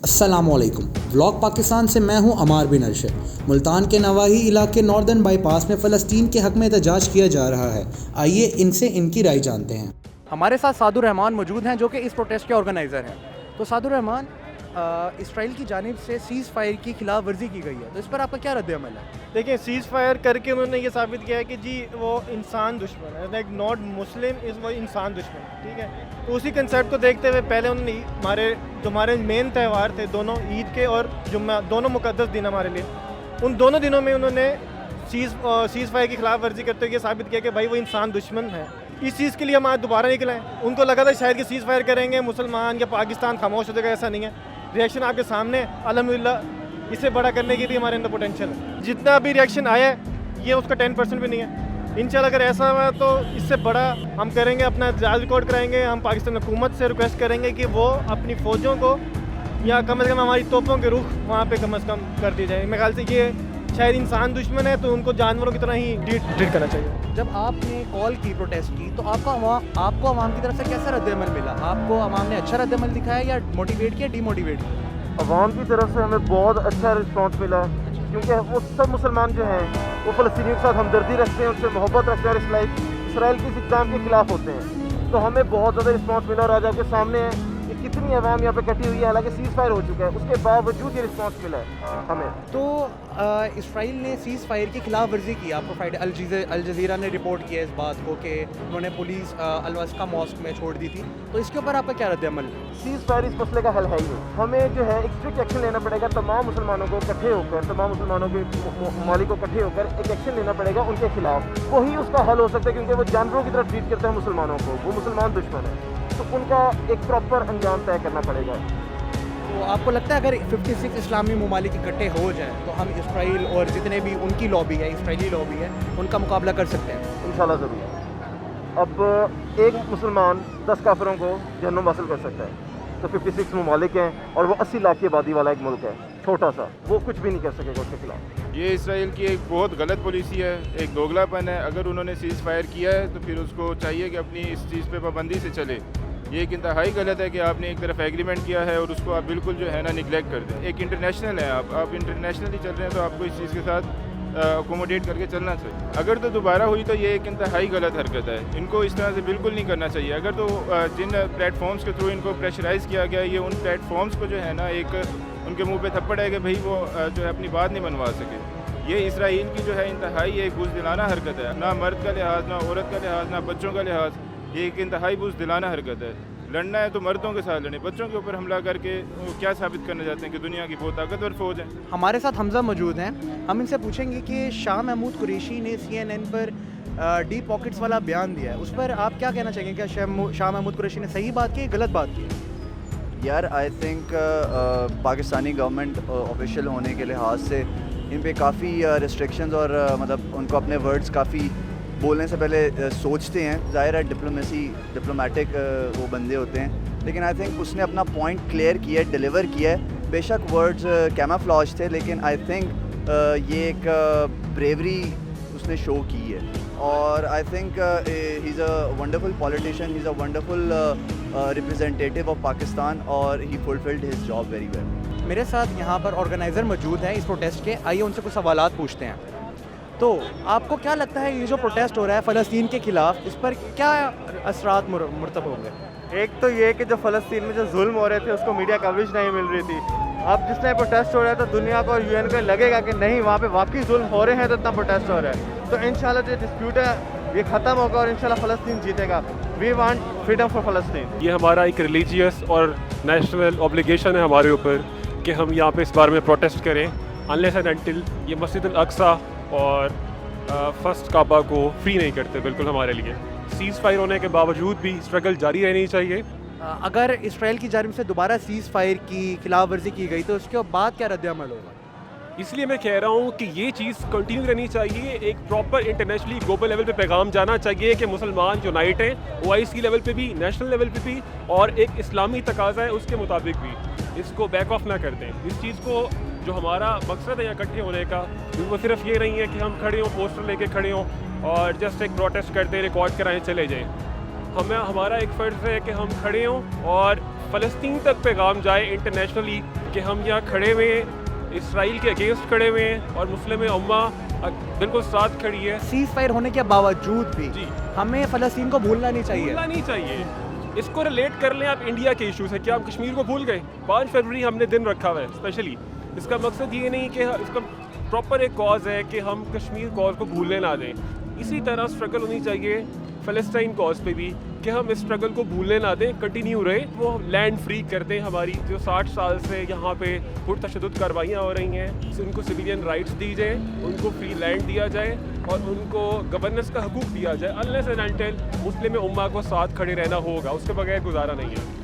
السلام علیکم. ولاگ پاکستان سے میں ہوں عمار بن ارشد. ملتان کے نواحی علاقے ناردرن بائی پاس میں فلسطین کے حق میں احتجاج کیا جا رہا ہے. آئیے ان سے ان کی رائے جانتے ہیں. ہمارے ساتھ سعد الرحمان موجود ہیں جو کہ اس پروٹیسٹ کے آرگنائزر ہیں. تو سعد الرحمان، اسرائیل کی جانب سے سیز فائر کی خلاف ورزی کی گئی ہے، تو اس پر آپ کا کیا رد عمل ہے؟ دیکھیں، سیز فائر کر کے انہوں نے یہ ثابت کیا ہے کہ جی وہ انسان دشمن ہے، لائک ناٹ مسلم از وہ انسان دشمن، ٹھیک ہے. تو اسی کنسیپٹ کو دیکھتے ہوئے پہلے انہوں نے ہمارے مین تہوار تھے دونوں، عید کے اور جمعہ، دونوں مقدس دن ہمارے لیے، ان دونوں دنوں میں انہوں نے سیز فائر کی خلاف ورزی کرتے ہوئے یہ ثابت کیا کہ بھائی وہ انسان دشمن ہے. اس چیز کے لیے ہم آج دوبارہ نکلے ہیں. ان کو لگا تھا شاید کہ سیز فائر کریں گے مسلمان یا پاکستان خاموش ہو جائے گا، ایسا نہیں ہے. ریئیکشن آپ کے سامنے ہے. الحمدللہ اس سے بڑا کرنے کی بھی ہمارے اندر پوٹینشیل ہے. جتنا بھی ریئیکشن آیا ہے یہ اس کا 10% بھی نہیں ہے. انشاءاللہ اگر ایسا ہوا تو اس سے بڑا ہم کریں گے، اپنا احتجاج ریکارڈ کرائیں گے. ہم پاکستان حکومت سے ریکویسٹ کریں گے کہ وہ اپنی فوجوں کو یا کم از کم ہماری توپوں کے رخ وہاں پہ کم از کم کر دی جائے. میرے خیال سے یہ شاید انسان دشمن ہے تو ان کو جانوروں کی طرح ہی ٹریٹ کرنا چاہیے. جب آپ نے کال کی پروٹیسٹ کی تو آپ کو عوام کی طرف سے کیسا رد عمل ملا؟ آپ کو عوام نے اچھا رد عمل دکھایا یا موٹیویٹ کیا، ڈی موٹیویٹ کیا؟ عوام کی طرف سے ہمیں بہت اچھا رسپانس ملا ہے، کیونکہ وہ سب مسلمان جو ہیں وہ فلسطینیوں کے ساتھ ہمدردی رکھتے ہیں، ان سے محبت رکھتے ہیں اور اسرائیل کی اس اقدام کے خلاف ہوتے ہیں. تو ہمیں بہت زیادہ رسپانس ملا اور آج آپ کے سامنے ہے کہ کتنی عوام یہاں پہ اکٹھی ہوئی ہے. حالانکہ سیز فائر ہو چکا ہے، اس کے باوجود یہ رسپانس ملا ہے ہمیں. تو اسرائیل نے سیز فائر کی خلاف ورزی کی. آپ کو الجزیرہ نے رپورٹ کیا اس بات کو کہ انہوں نے پولیس الوسقہ ماسک میں چھوڑ دی تھی. تو اس کے اوپر آپ کا کیا رد عمل؟ سیز فائر اس مسئلے کا حل ہے ہی. ہمیں جو ہے ایک اسٹرکٹ ایکشن لینا پڑے گا. تمام مسلمانوں کو اکٹھے ہو کر، تمام مسلمانوں کے ممالک کو اکٹھے ہو کر ایک ایکشن لینا پڑے گا ان کے خلاف. وہی اس کا حل ہو سکتا ہے، کیونکہ وہ جانوروں کی طرح ٹریٹ کرتے ہیں مسلمانوں کو. وہ مسلمان دشمن ہیں، تو ان کا ایک پراپر انجام طے کرنا پڑے گا. تو آپ کو لگتا ہے اگر 56 اسلامی ممالک اکٹھے ہو جائیں تو ہم اسرائیل اور جتنے بھی ان کی لابی ہے، اسرائیلی لابی ہے، ان کا مقابلہ کر سکتے ہیں؟ انشاءاللہ ضرور. اب ایک مسلمان 10 کافروں کو جہنم حاصل کر سکتا ہے. تو 56 ممالک ہیں اور وہ 80 لاکھ کی آبادی والا ایک ملک ہے، چھوٹا سا. وہ کچھ بھی نہیں کر سکے گا اس کے خلاف. یہ اسرائیل کی ایک بہت غلط پالیسی ہے، ایک دوگلا پن ہے. اگر انہوں نے سیز فائر کیا ہے تو پھر اس کو چاہیے کہ اپنی اس چیز پہ پابندی سے چلے. یہ ایک انتہائی غلط ہے کہ آپ نے ایک طرف ایگریمنٹ کیا ہے اور اس کو آپ بالکل جو ہے نا نگلیکٹ کر دیں. ایک انٹرنیشنل ہے، آپ انٹرنیشنلی چل رہے ہیں تو آپ کو اس چیز کے ساتھ اکوموڈیٹ کر کے چلنا چاہیے. اگر تو دوبارہ ہوئی تو یہ ایک انتہائی غلط حرکت ہے. ان کو اس طرح سے بالکل نہیں کرنا چاہیے. اگر تو جن پلیٹ فارمز کے تھرو ان کو پریشرائز کیا گیا، یہ ان پلیٹ فارمز کو جو ہے نا ایک ان کے منہ پہ تھپڑ ہے کہ بھائی وہ جو ہے اپنی بات نہیں منوا سکے. یہ اسرائیل کی جو ہے انتہائی ایک بزدلانہ حرکت ہے. نہ مرد کا لحاظ، نہ عورت کا لحاظ، نہ بچوں کا لحاظ. یہ ایک انتہائی بزدلانہ حرکت ہے. لڑنا ہے تو مردوں کے ساتھ لڑیں. بچوں کے اوپر حملہ کر کے کیا ثابت کرنا چاہتے ہیں کہ دنیا کی بہت طاقتور فوج ہے. ہمارے ساتھ حمزہ موجود ہیں. ہم ان سے پوچھیں گے کہ شاہ محمود قریشی نے CNN پر ڈی پاکٹس والا بیان دیا ہے، اس پر آپ کیا کہنا چاہیں گے؟ کیا شاہ محمود قریشی نے صحیح بات کی، غلط بات کی؟ یار I think Pakistani government official ہونے کے لحاظ سے ان پہ کافی ریسٹرکشنز اور مطلب ان کو اپنے ورڈز کافی بولنے سے پہلے سوچتے ہیں. ظاہر ہے ڈپلومیٹک وہ بندے ہوتے ہیں، لیکن آئی تھنک اس نے اپنا پوائنٹ کلیئر کیا ہے، ڈیلیور کیا ہے. بے شک ورڈز کیمافلاج تھے، لیکن آئی تھنک یہ ایک بریوری اس نے شو کی ہے. اور I think he is a wonderful politician, he is a wonderful representative of Pakistan, اور he fulfilled his job very well. میرے ساتھ یہاں پر آرگنائزر موجود ہیں اس پروٹیسٹ کے. آئیے ان سے کچھ سوالات پوچھتے ہیں. تو آپ کو کیا لگتا ہے یہ جو پروٹیسٹ ہو رہا ہے فلسطین کے خلاف، اس پر کیا اثرات مرتب ہوں گے؟ ایک تو یہ کہ جو فلسطین میں جو ظلم ہو رہے تھے اس کو میڈیا کوریج نہیں مل رہی تھی. اب جس طرح پروٹیسٹ ہو رہا ہے تو دنیا کو اور UN کو لگے گا کہ نہیں، وہاں پہ واقعی ظلم ہو رہے ہیں تو اتنا پروٹیسٹ ہو رہا ہے. تو انشاءاللہ جو ڈسپیوٹ ہے یہ ختم ہوگا اور انشاءاللہ فلسطین جیتے گا. وی وانٹ فریڈم فار فلسطین. یہ ہمارا ایک ریلیجیس اور نیشنل اوبلیگیشن ہے ہمارے اوپر کہ ہم یہاں پہ اس بارے میں پروٹیسٹ کریں. انلیس اینڈ انٹل یہ مسجد الاقصی اور فرسٹ کعبہ کو فری نہیں کرتے بالکل ہمارے لیے. سیز فائر ہونے کے باوجود بھی اسٹرگل جاری رہنی چاہیے. اگر اسرائیل کی جانب سے دوبارہ سیز فائر کی خلاف ورزی کی گئی تو اس کے بعد کیا رد عمل ہوگا؟ اس لیے میں کہہ رہا ہوں کہ یہ چیز کنٹینیو رہنی چاہیے. ایک پراپر انٹرنیشنلی گلوبل لیول پہ پیغام جانا چاہیے کہ مسلمان یونائٹ ہیں، OIC لیول پہ بھی، نیشنل لیول پہ بھی، اور ایک اسلامی تقاضا ہے اس کے مطابق بھی. اس کو بیک آف نہ کر دیں. اس چیز کو جو ہمارا مقصد ہے یہاں اکٹھے ہونے کا، وہ صرف یہ نہیں ہے کہ ہم کھڑے ہوں، پوسٹر لے کے کھڑے ہوں اور جسٹ ایک پروٹیسٹ کرتے ریکارڈ کرائیں چلے جائیں. ہمارا ایک فرض ہے کہ ہم کھڑے ہوں اور فلسطین تک پیغام جائے انٹرنیشنلی کہ ہم یہاں کھڑے ہوئے ہیں، اسرائیل کے اگینسٹ کھڑے ہوئے ہیں اور مسلم امہ بالکل ساتھ کھڑی ہے. سیز فائر ہونے کے باوجود بھی جی ہمیں فلسطین کو بھولنا نہیں چاہیے. بھولنا نہیں چاہیے. اس کو ریلیٹ کر لیں آپ انڈیا کے ایشو سے. کیا ہم کشمیر کو بھول گئے؟ 5 فروری ہم نے دن رکھا ہوا ہے اسپیشلی. اس کا مقصد یہ نہیں کہ اس کا پراپر ایک کاز ہے کہ ہم کشمیر کاز کو بھولنے نہ دیں. اسی طرح اسٹرگل ہونی چاہیے فلسطین کاز پہ بھی کہ ہم اس اسٹرگل کو بھولنے نہ دیں، کنٹینیو رہے. وہ لینڈ فری کر دیں ہماری جو 60 سال سے یہاں پہ پرتشدد کارروائیاں ہو رہی ہیں. ان کو سویلین رائٹس دی جائیں، ان کو فری لینڈ دیا جائے اور ان کو گورننس کا حقوق دیا جائے. unless and until مسلم امہ کو ساتھ کھڑے رہنا ہوگا، اس کے بغیر گزارا نہیں ہے.